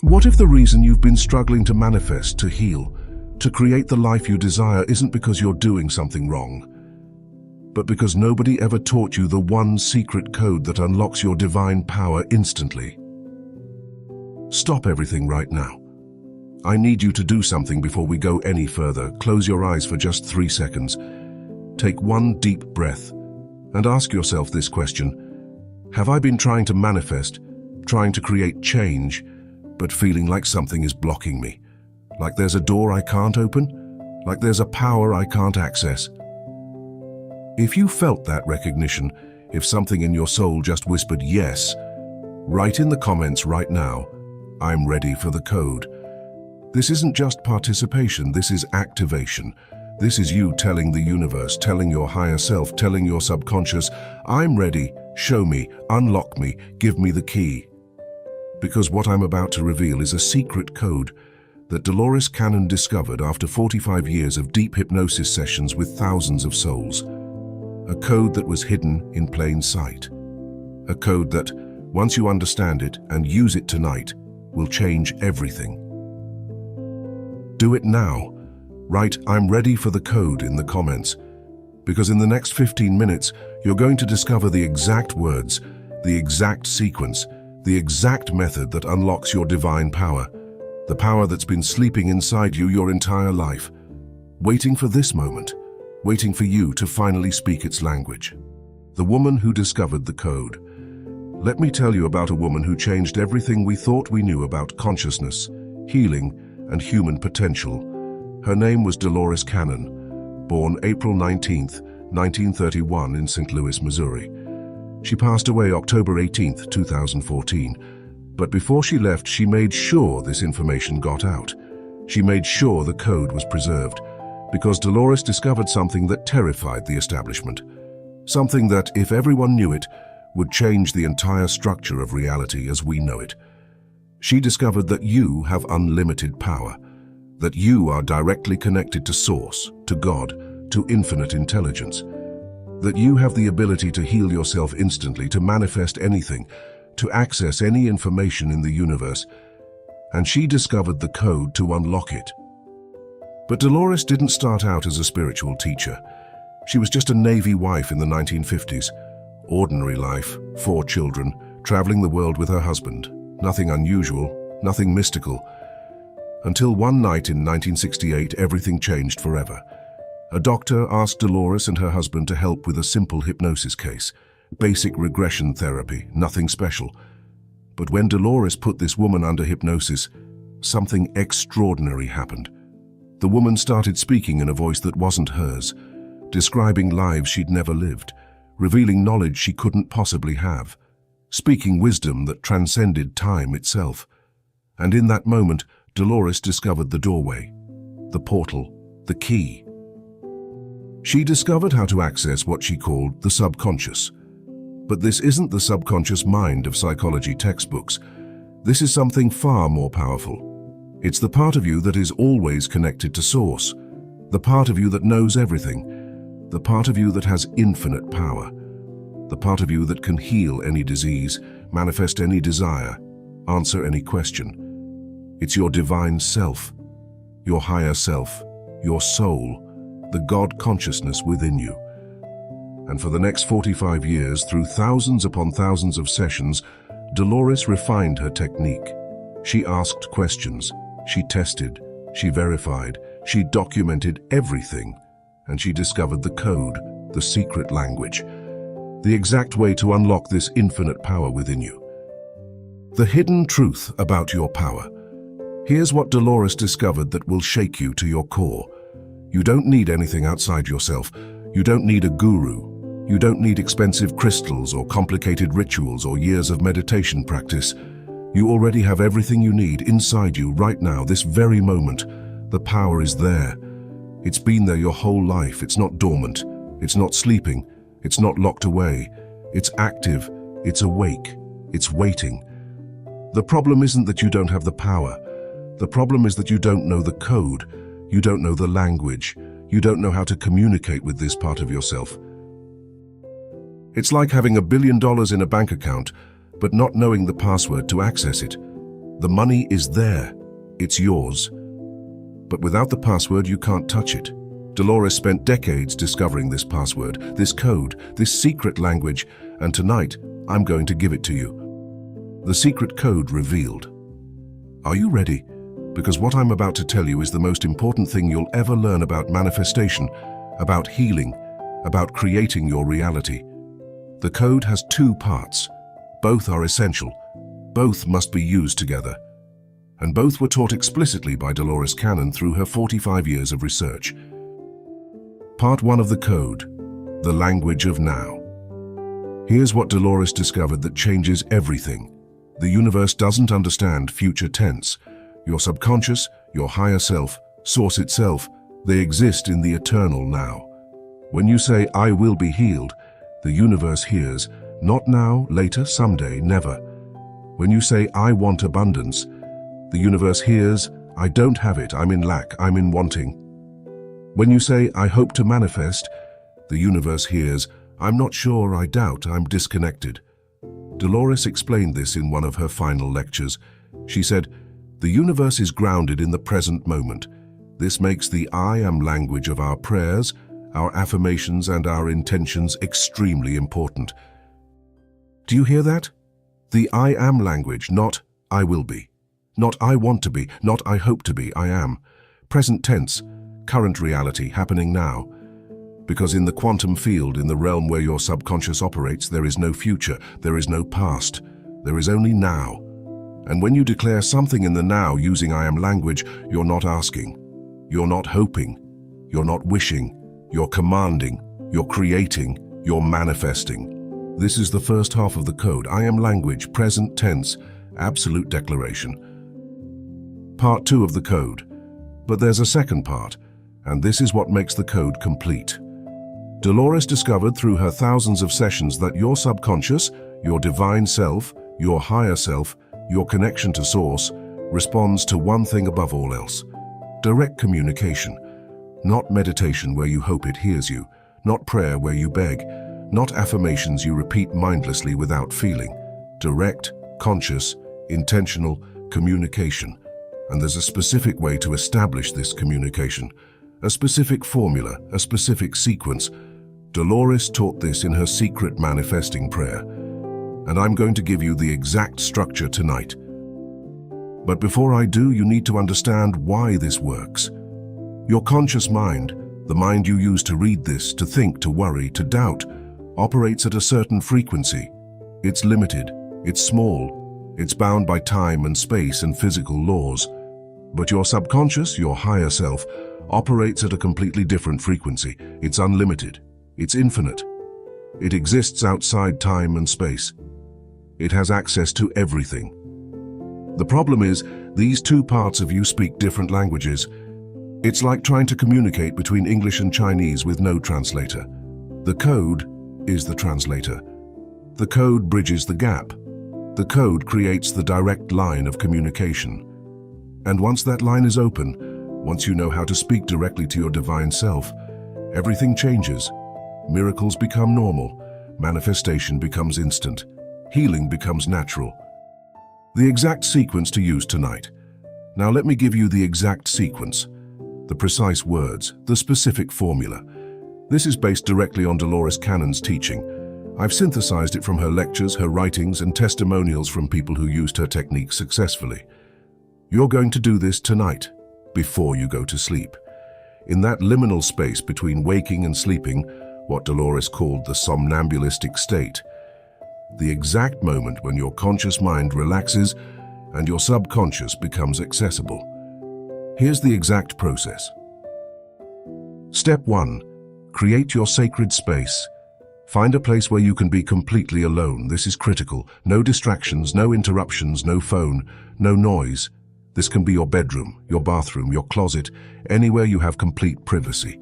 What if the reason you've been struggling to manifest, to heal, to create the life you desire isn't because you're doing something wrong, but because nobody ever taught you the one secret code that unlocks your divine power instantly? Stop everything right now. I need you to do something before we go any further. Close your eyes for just 3 seconds. Take one deep breath and ask yourself this question. Have I been trying to manifest, trying to create change, but feeling like something is blocking me? Like there's a door I can't open? Like there's a power I can't access? If you felt that recognition, if something in your soul just whispered yes, write in the comments right now, I'm ready for the code. This isn't just participation, this is activation. This is you telling the universe, telling your higher self, telling your subconscious, I'm ready, show me, unlock me, give me the key. Because what I'm about to reveal is a secret code that Dolores Cannon discovered after 45 years of deep hypnosis sessions with thousands of souls. A code that was hidden in plain sight. A code that, once you understand it and use it tonight, will change everything. Do it now. Write, I'm ready for the code in the comments. Because in the next 15 minutes, you're going to discover the exact words, the exact sequence, the exact method that unlocks your divine power. The power that's been sleeping inside you your entire life, waiting for this moment, waiting for you to finally speak its language. The woman who discovered the code. Let me tell you about a woman who changed everything we thought we knew about consciousness, healing, and human potential. Her name was Dolores Cannon, born April 19, 1931 in St. Louis, Missouri. She passed away October 18, 2014. But before she left, she made sure this information got out. She made sure the code was preserved, because Dolores discovered something that terrified the establishment. Something that, if everyone knew it, would change the entire structure of reality as we know it. She discovered that you have unlimited power, that you are directly connected to Source, to God, to infinite intelligence, that you have the ability to heal yourself instantly, to manifest anything, to access any information in the universe, and she discovered the code to unlock it. But Dolores didn't start out as a spiritual teacher. She was just a Navy wife in the 1950s. Ordinary life, 4 children, traveling the world with her husband. Nothing unusual, nothing mystical. Until one night in 1968, everything changed forever. A doctor asked Dolores and her husband to help with a simple hypnosis case. Basic regression therapy, nothing special. But when Dolores put this woman under hypnosis, something extraordinary happened. The woman started speaking in a voice that wasn't hers, describing lives she'd never lived, revealing knowledge she couldn't possibly have, speaking wisdom that transcended time itself. And in that moment, Dolores discovered the doorway, the portal, the key. She discovered how to access what she called the subconscious. But this isn't the subconscious mind of psychology textbooks. This is something far more powerful. It's the part of you that is always connected to Source, the part of you that knows everything, the part of you that has infinite power, the part of you that can heal any disease, manifest any desire, answer any question. It's your divine self, your higher self, your soul, the God consciousness within you. And for the next 45 years, through thousands upon thousands of sessions, Dolores refined her technique. She asked questions, she tested, she verified, she documented everything, and she discovered the code, the secret language, the exact way to unlock this infinite power within you. The hidden truth about your power. Here's what Dolores discovered that will shake you to your core. You don't need anything outside yourself. You don't need a guru. You don't need expensive crystals or complicated rituals or years of meditation practice. You already have everything you need inside you right now, this very moment. The power is there. It's been there your whole life. It's not dormant. It's not sleeping. It's not locked away. It's active. It's awake. It's waiting. The problem isn't that you don't have the power. The problem is that you don't know the code. You don't know the language. You don't know how to communicate with this part of yourself. It's like having $1 billion in a bank account, but not knowing the password to access it. The money is there. It's yours. But without the password, you can't touch it. Dolores spent decades discovering this password, this code, this secret language, and tonight, I'm going to give it to you. The secret code revealed. Are you ready? Because what I'm about to tell you is the most important thing you'll ever learn about manifestation, about healing, about creating your reality. The code has two parts. Both are essential. Both must be used together. And both were taught explicitly by Dolores Cannon through her 45 years of research. Part 1 of the code, the language of now. Here's what Dolores discovered that changes everything. The universe doesn't understand future tense. Your subconscious, your higher self, source itself, they exist in the eternal now. When you say, I will be healed, the universe hears, not now, later, someday, never. When you say, I want abundance, the universe hears, I don't have it, I'm in lack, I'm in wanting. When you say, I hope to manifest, the universe hears, I'm not sure, I doubt, I'm disconnected. Dolores explained this in one of her final lectures. She said, the universe is grounded in the present moment. This makes the I am language of our prayers, our affirmations, and our intentions extremely important. Do you hear that? The I am language, not I will be. Not I want to be, not I hope to be, I am. Present tense, current reality happening now. Because in the quantum field, in the realm where your subconscious operates, there is no future, there is no past, there is only now. And when you declare something in the now using I am language, you're not asking, you're not hoping, you're not wishing, you're commanding, you're creating, you're manifesting. This is the first half of the code, I am language, present tense, absolute declaration. Part 2 of the code. But there's a second part, and this is what makes the code complete. Dolores discovered through her thousands of sessions that your subconscious, your divine self, your higher self, your connection to source, responds to one thing above all else. Direct communication. Not meditation where you hope it hears you, not prayer where you beg, not affirmations you repeat mindlessly without feeling. Direct, conscious, intentional communication. And there's a specific way to establish this communication, a specific formula, a specific sequence. Dolores taught this in her secret manifesting prayer, and I'm going to give you the exact structure tonight. But before I do, you need to understand why this works. Your conscious mind, the mind you use to read this, to think, to worry, to doubt, operates at a certain frequency. It's limited, it's small, it's bound by time and space and physical laws. But your subconscious, your higher self, operates at a completely different frequency. It's unlimited. It's infinite. It exists outside time and space. It has access to everything. The problem is, these two parts of you speak different languages. It's like trying to communicate between English and Chinese with no translator. The code is the translator. The code bridges the gap. The code creates the direct line of communication. And once that line is open, once you know how to speak directly to your divine self, everything changes. Miracles become normal. Manifestation becomes instant. Healing becomes natural. The exact sequence to use tonight. Now let me give you the exact sequence. The precise words, the specific formula. This is based directly on Dolores Cannon's teaching. I've synthesized it from her lectures, her writings, and testimonials from people who used her techniques successfully. You're going to do this tonight, before you go to sleep. In that liminal space between waking and sleeping, what Dolores called the somnambulistic state, the exact moment when your conscious mind relaxes and your subconscious becomes accessible. Here's the exact process. Step 1. Create your sacred space. Find a place where you can be completely alone. This is critical. No distractions, no interruptions, no phone, no noise. This can be your bedroom, your bathroom, your closet, anywhere you have complete privacy.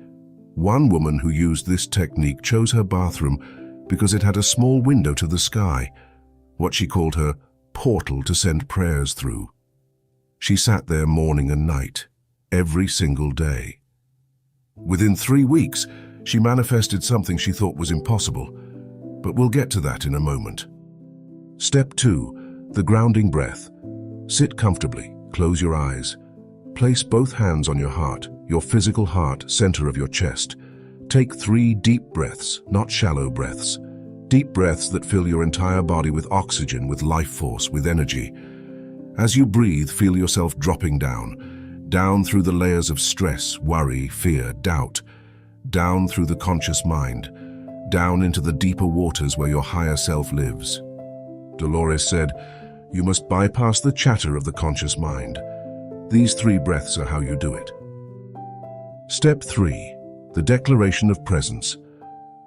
One woman who used this technique chose her bathroom because it had a small window to the sky, what she called her portal to send prayers through. She sat there morning and night, every single day. Within 3 weeks, she manifested something she thought was impossible, but we'll get to that in a moment. Step 2. The grounding breath. Sit comfortably, close your eyes. Place both hands on your heart, your physical heart, center of your chest. Take 3 deep breaths, not shallow breaths. Deep breaths that fill your entire body with oxygen, with life force, with energy. As you breathe, feel yourself dropping down through the layers of stress, worry, fear, doubt, down through the conscious mind, down into the deeper waters where your higher self lives. Dolores said, "You must bypass the chatter of the conscious mind." These 3 breaths are how you do it. Step 3. The declaration of presence.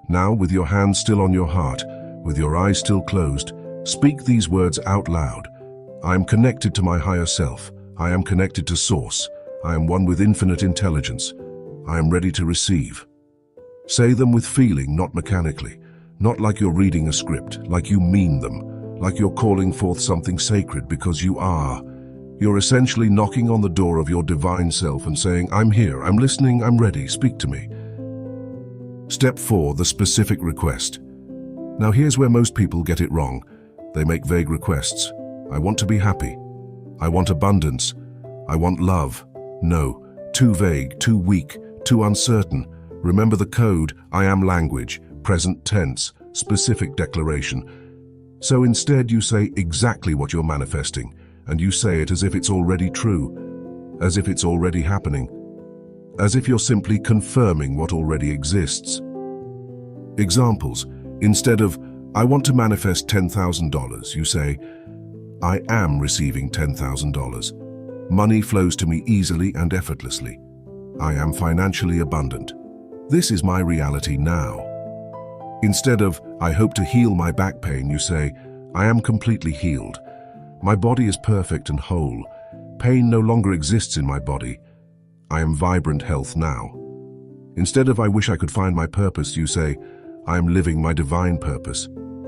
Now, with your hands still on your heart, with your eyes still closed, speak these words out loud. I am connected to my higher self. I am connected to Source. I am one with infinite intelligence. I am ready to receive. Say them with feeling, not mechanically. Not like you're reading a script, like you mean them. Like you're calling forth something sacred, because you are. You're essentially knocking on the door of your divine self and saying, I'm here, I'm listening, I'm ready, speak to me. Step 4, the specific request. Now here's where most people get it wrong. They make vague requests. I want to be happy. I want abundance. I want love. No, too vague, too weak, too uncertain. Remember the code, I am language, present tense, specific declaration. So instead you say exactly what you're manifesting, and you say it as if it's already true, as if it's already happening, as if you're simply confirming what already exists. Examples: instead of, I want to manifest $10,000, you say, I am receiving $10,000. Money flows to me easily and effortlessly. I am financially abundant. This is my reality now. Instead of, I hope to heal my back pain, you say, I am completely healed. My body is perfect and whole. Pain no longer exists in my body. I am vibrant health now. Instead of, I wish I could find my purpose, you say, I am living my divine purpose.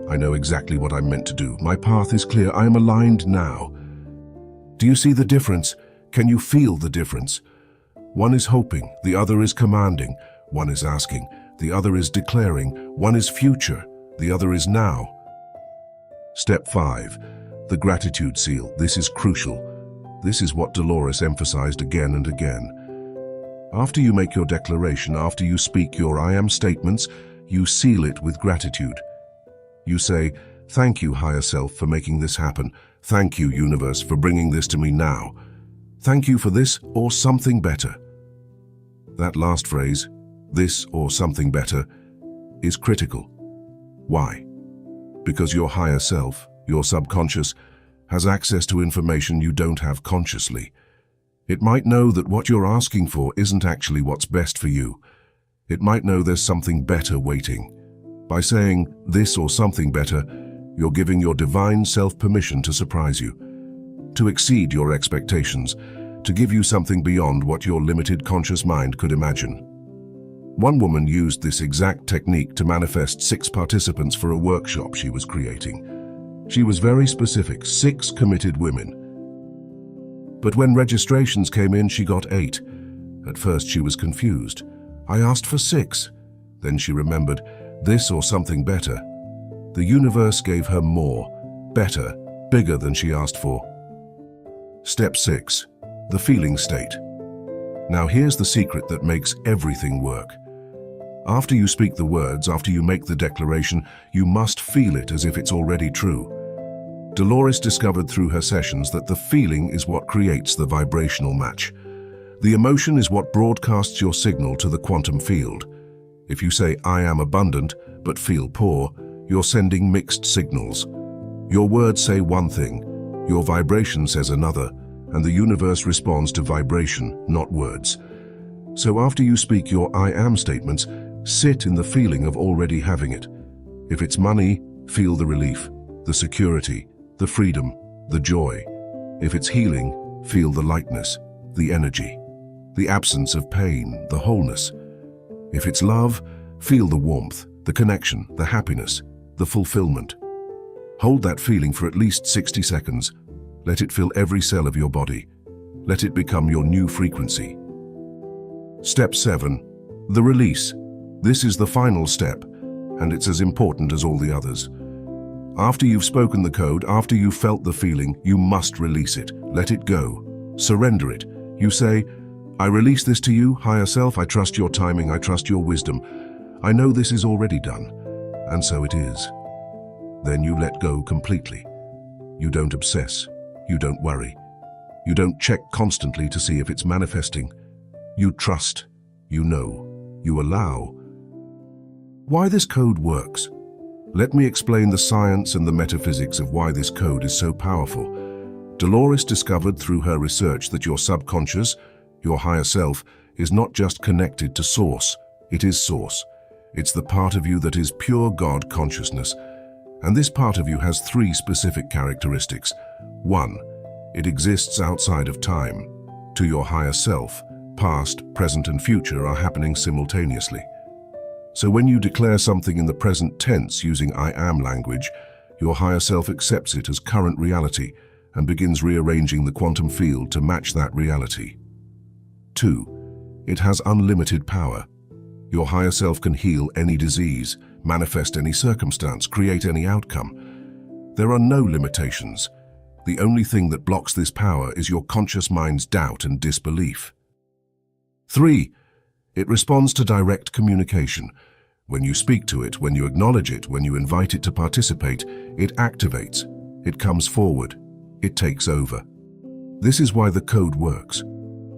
I know exactly what I'm meant to do. My path is clear. I am aligned now. Do you see the difference? Can you feel the difference? One is hoping, the other is commanding. One is asking, the other is declaring. One is future, the other is now. Step 5, the gratitude seal. This is crucial. This is what Dolores emphasized again and again. After you make your declaration, after you speak your I am statements, you seal it with gratitude. You say, thank you, higher self, for making this happen. Thank you, universe, for bringing this to me now. Thank you for this or something better. That last phrase, this or something better, is critical. Why? Because your higher self, your subconscious, has access to information you don't have consciously. It might know that what you're asking for isn't actually what's best for you. It might know there's something better waiting. By saying this or something better, you're giving your divine self permission to surprise you, to exceed your expectations, to give you something beyond what your limited conscious mind could imagine. One woman used this exact technique to manifest 6 participants for a workshop she was creating. She was very specific, 6 committed women. But when registrations came in, she got 8. At first she was confused. I asked for 6. Then she remembered, this or something better. The universe gave her more, better, bigger than she asked for. Step 6, the feeling state. Now here's the secret that makes everything work. After you speak the words, after you make the declaration, you must feel it as if it's already true. Dolores discovered through her sessions that the feeling is what creates the vibrational match. The emotion is what broadcasts your signal to the quantum field. If you say, I am abundant, but feel poor, you're sending mixed signals. Your words say one thing, your vibration says another, and the universe responds to vibration, not words. So after you speak your I am statements, sit in the feeling of already having it. If it's money, feel the relief, the security, the freedom, the joy. If it's healing, feel the lightness, the energy, the absence of pain, the wholeness. If it's love, feel the warmth, the connection, the happiness, the fulfillment. Hold that feeling for at least 60 seconds. Let it fill every cell of your body. Let it become your new frequency. Step 7, the release. This is the final step, and it's as important as all the others. After you've spoken the code, after you've felt the feeling, you must release it. Let it go. Surrender it. You say, I release this to you, higher self. I trust your timing. I trust your wisdom. I know this is already done. And so it is. Then you let go completely. You don't obsess. You don't worry. You don't check constantly to see if it's manifesting. You trust. You know. You allow. Why this code works? Let me explain the science and the metaphysics of why this code is so powerful. Dolores discovered through her research that your subconscious, your higher self, is not just connected to Source. It is Source. It's the part of you that is pure God consciousness. And this part of you has three specific characteristics. 1. It exists outside of time. To your higher self, past, present, and future are happening simultaneously. So when you declare something in the present tense using I am language, your higher self accepts it as current reality and begins rearranging the quantum field to match that reality. 2. It has unlimited power. Your higher self can heal any disease, manifest any circumstance, create any outcome. There are no limitations. The only thing that blocks this power is your conscious mind's doubt and disbelief. 3. It responds to direct communication. When you speak to it, when you acknowledge it, when you invite it to participate, it activates. It comes forward. It takes over. This is why the code works.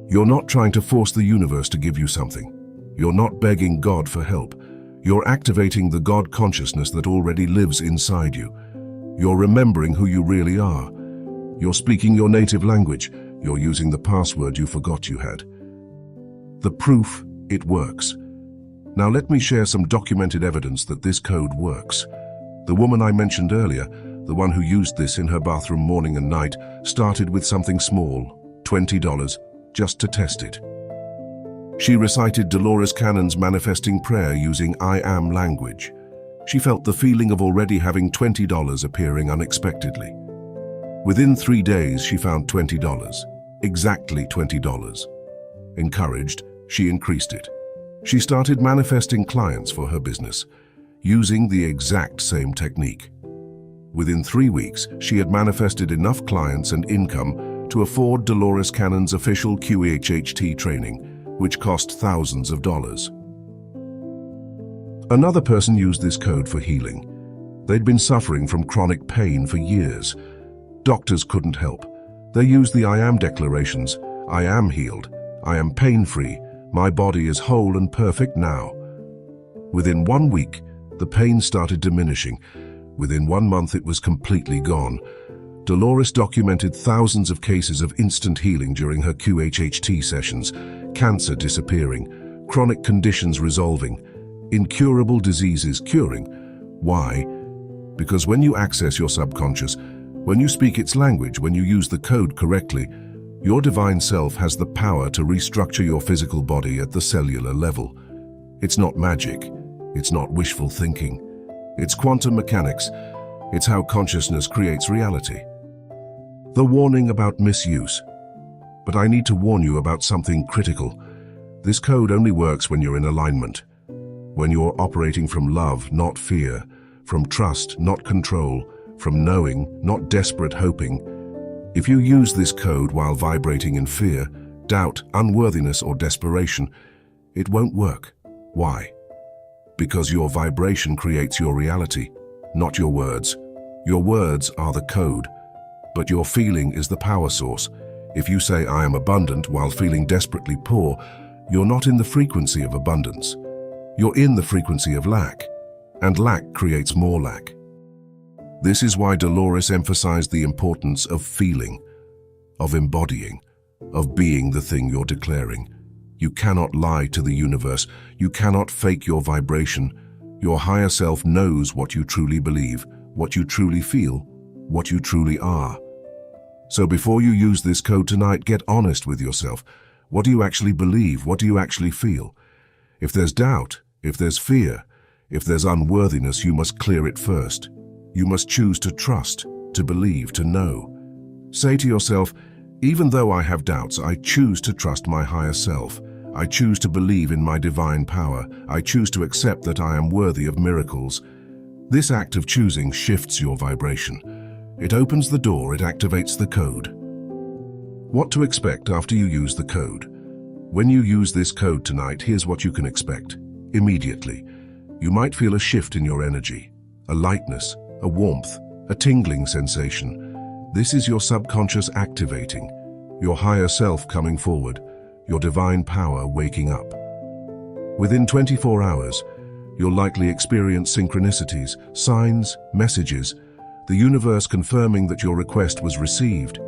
You're not trying to force the universe to give you something. You're not begging God for help. You're activating the God consciousness that already lives inside you. You're remembering who you really are. You're speaking your native language. You're using the password you forgot you had. The proof, it works. Now let me share some documented evidence that this code works. The woman I mentioned earlier, the one who used this in her bathroom morning and night, started with something small, $20, just to test it. She recited Dolores Cannon's manifesting prayer using I am language. She felt the feeling of already having $20 appearing unexpectedly. Within 3 days, she found $20, exactly $20. Encouraged, she increased it. She started manifesting clients for her business, using the exact same technique. Within 3 weeks, she had manifested enough clients and income to afford Dolores Cannon's official QHHT training, which cost thousands of dollars. Another person used this code for healing. They'd been suffering from chronic pain for years. Doctors couldn't help. They used the I am declarations. I am healed. I am pain-free. My body is whole and perfect now. Within 1 week, the pain started diminishing. Within 1 month, it was completely gone. Dolores documented thousands of cases of instant healing during her QHHT sessions, cancer disappearing, chronic conditions resolving, incurable diseases curing. Why? Because when you access your subconscious, when you speak its language, when you use the code correctly, your divine self has the power to restructure your physical body at the cellular level. It's not magic. It's not wishful thinking. It's quantum mechanics. It's how consciousness creates reality. The warning about misuse. But I need to warn you about something critical. This code only works when you're in alignment. When you're operating from love, not fear, from trust, not control, from knowing, not desperate hoping. If you use this code while vibrating in fear, doubt, unworthiness, or desperation, it won't work. Why? Because your vibration creates your reality, not your words. Your words are the code, but your feeling is the power source. If you say, I am abundant, while feeling desperately poor, you're not in the frequency of abundance. You're in the frequency of lack, and lack creates more lack. This is why Dolores emphasized the importance of feeling, of embodying, of being the thing you're declaring. You cannot lie to the universe. You cannot fake your vibration. Your higher self knows what you truly believe, what you truly feel, what you truly are. So before you use this code tonight, get honest with yourself. What do you actually believe? What do you actually feel? If there's doubt, if there's fear, if there's unworthiness, you must clear it first. You must choose to trust, to believe, to know. Say to yourself, even though I have doubts, I choose to trust my higher self. I choose to believe in my divine power. I choose to accept that I am worthy of miracles. This act of choosing shifts your vibration. It opens the door, it activates the code. What to expect after you use the code? When you use this code tonight, here's what you can expect. Immediately, you might feel a shift in your energy, a lightness, a warmth, a tingling sensation. This is your subconscious activating, your higher self coming forward, your divine power waking up. Within 24 hours, you'll likely experience synchronicities, signs, messages, the universe confirming that your request was received.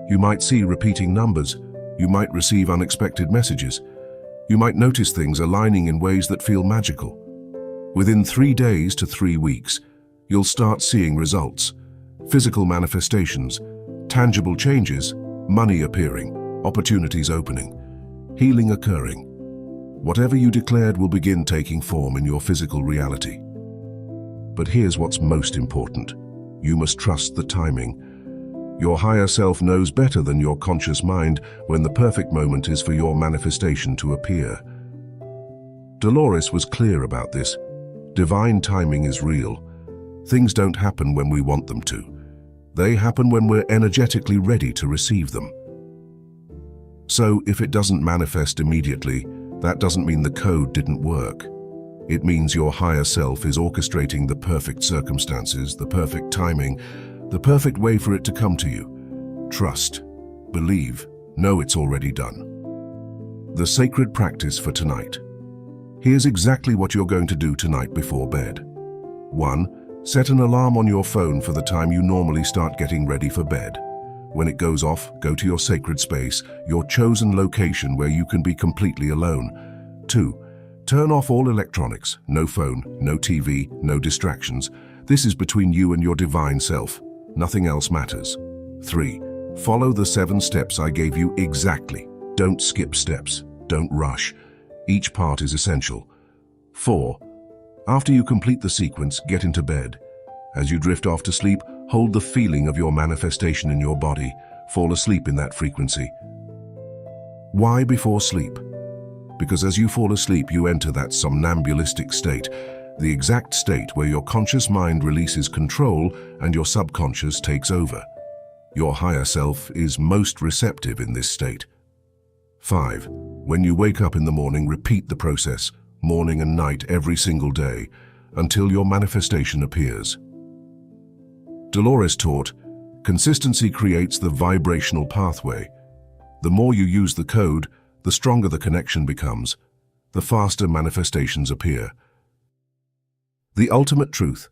You might see repeating numbers. You might receive unexpected messages. You might notice things aligning in ways that feel magical. Within 3 days to 3 weeks, you'll start seeing results, physical manifestations, tangible changes, money appearing, opportunities opening, healing occurring. Whatever you declared will begin taking form in your physical reality. But here's what's most important. You must trust the timing. Your higher self knows better than your conscious mind when the perfect moment is for your manifestation to appear. Dolores was clear about this. Divine timing is real. Things don't happen when we want them to. They happen when we're energetically ready to receive them. So if it doesn't manifest immediately, that doesn't mean the code didn't work. It means your higher self is orchestrating the perfect circumstances, the perfect timing, the perfect way for it to come to you. Trust, believe, know it's already done. The sacred practice for tonight. Here's exactly what you're going to do tonight before bed. 1. Set an alarm on your phone for the time you normally start getting ready for bed. When it goes off, go to your sacred space, your chosen location where you can be completely alone. 2. Turn off all electronics, no phone, no TV, no distractions. This is between you and your divine self. Nothing else matters. 3. Follow the 7 steps I gave you exactly. Don't skip steps. Don't rush. Each part is essential. 4. After you complete the sequence, get into bed. As you drift off to sleep, hold the feeling of your manifestation in your body. Fall asleep in that frequency. Why before sleep? Because as you fall asleep, you enter that somnambulistic state, the exact state where your conscious mind releases control and your subconscious takes over. Your higher self is most receptive in this state. 5. When you wake up in the morning, repeat the process, morning and night every single day, until your manifestation appears. Dolores taught, consistency creates the vibrational pathway. The more you use the code, the stronger the connection becomes, the faster manifestations appear. The ultimate truth.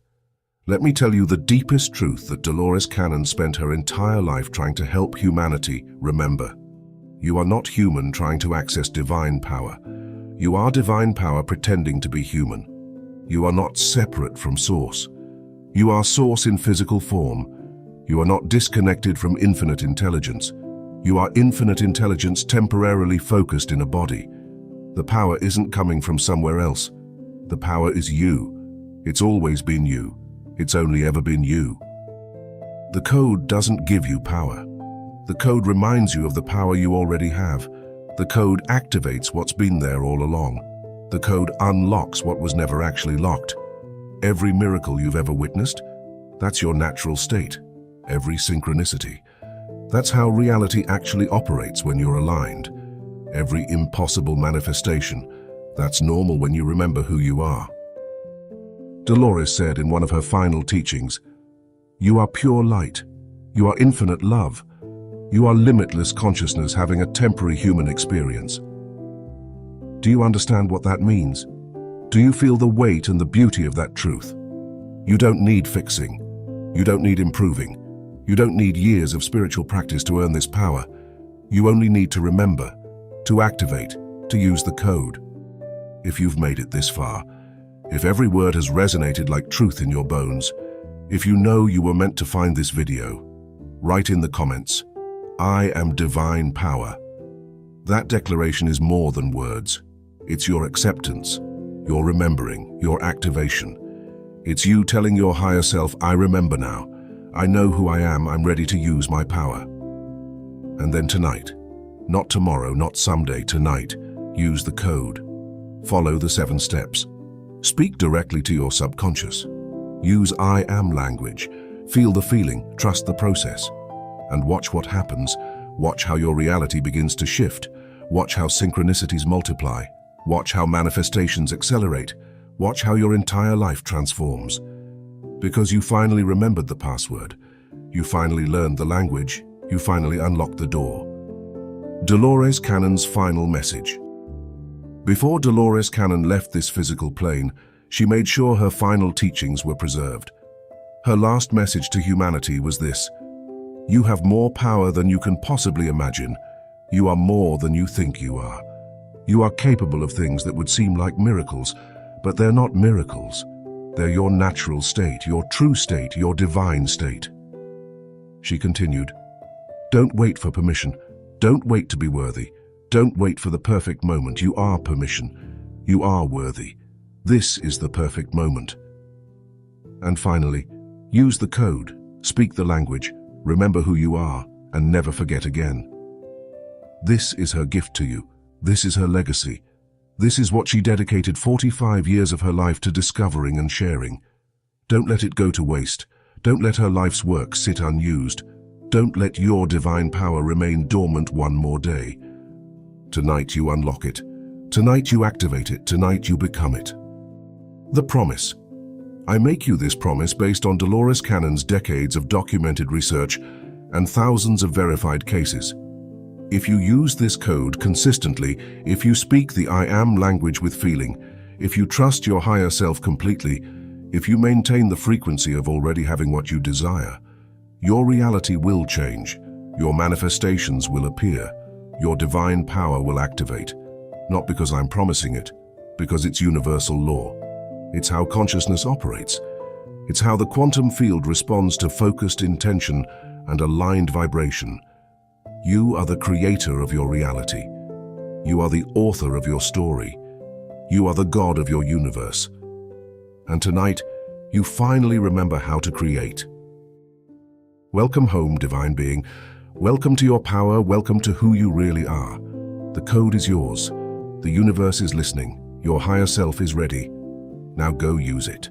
Let me tell you the deepest truth that Dolores Cannon spent her entire life trying to help humanity remember. You are not human trying to access divine power. You are divine power pretending to be human. You are not separate from Source. You are Source in physical form. You are not disconnected from infinite intelligence. You are infinite intelligence temporarily focused in a body. The power isn't coming from somewhere else. The power is you. It's always been you. It's only ever been you. The code doesn't give you power. The code reminds you of the power you already have. The code activates what's been there all along. The code unlocks what was never actually locked. Every miracle you've ever witnessed, that's your natural state. Every synchronicity. That's how reality actually operates when you're aligned. Every impossible manifestation, that's normal when you remember who you are. Dolores said in one of her final teachings, "You are pure light. You are infinite love. You are limitless consciousness having a temporary human experience." Do you understand what that means? Do you feel the weight and the beauty of that truth? You don't need fixing. You don't need improving. You don't need years of spiritual practice to earn this power. You only need to remember, to activate, to use the code. If you've made it this far, if every word has resonated like truth in your bones, if you know you were meant to find this video, write in the comments, "I am divine power." That declaration is more than words. It's your acceptance, your remembering, your activation. It's you telling your higher self, "I remember now. I know who I am. I'm ready to use my power." And then tonight, not tomorrow, not someday, tonight, use the code. Follow the 7 steps. Speak directly to your subconscious. Use I am language. Feel the feeling, trust the process. And watch what happens. Watch how your reality begins to shift. Watch how synchronicities multiply. Watch how manifestations accelerate. Watch how your entire life transforms. Because you finally remembered the password. You finally learned the language. You finally unlocked the door. Dolores Cannon's final message. Before Dolores Cannon left this physical plane, she made sure her final teachings were preserved. Her last message to humanity was this: you have more power than you can possibly imagine. You are more than you think you are. You are capable of things that would seem like miracles, but they're not miracles. They're your natural state, your true state, your divine state. She continued, don't wait for permission. Don't wait to be worthy. Don't wait for the perfect moment. You are permission. You are worthy. This is the perfect moment. And finally, use the code, speak the language, remember who you are, and never forget again. This is her gift to you. This is her legacy. This is what she dedicated 45 years of her life to discovering and sharing. Don't let it go to waste. Don't let her life's work sit unused. Don't let your divine power remain dormant one more day. Tonight you unlock it. Tonight you activate it. Tonight you become it. The promise. I make you this promise based on Dolores Cannon's decades of documented research and thousands of verified cases. If you use this code consistently, if you speak the I am language with feeling, if you trust your higher self completely, if you maintain the frequency of already having what you desire, your reality will change, your manifestations will appear, your divine power will activate. Not because I'm promising it, because it's universal law. It's how consciousness operates. It's how the quantum field responds to focused intention and aligned vibration. You are the creator of your reality. You are the author of your story. You are the God of your universe. And tonight, you finally remember how to create. Welcome home, divine being. Welcome to your power. Welcome to who you really are. The code is yours. The universe is listening. Your higher self is ready. Now go use it.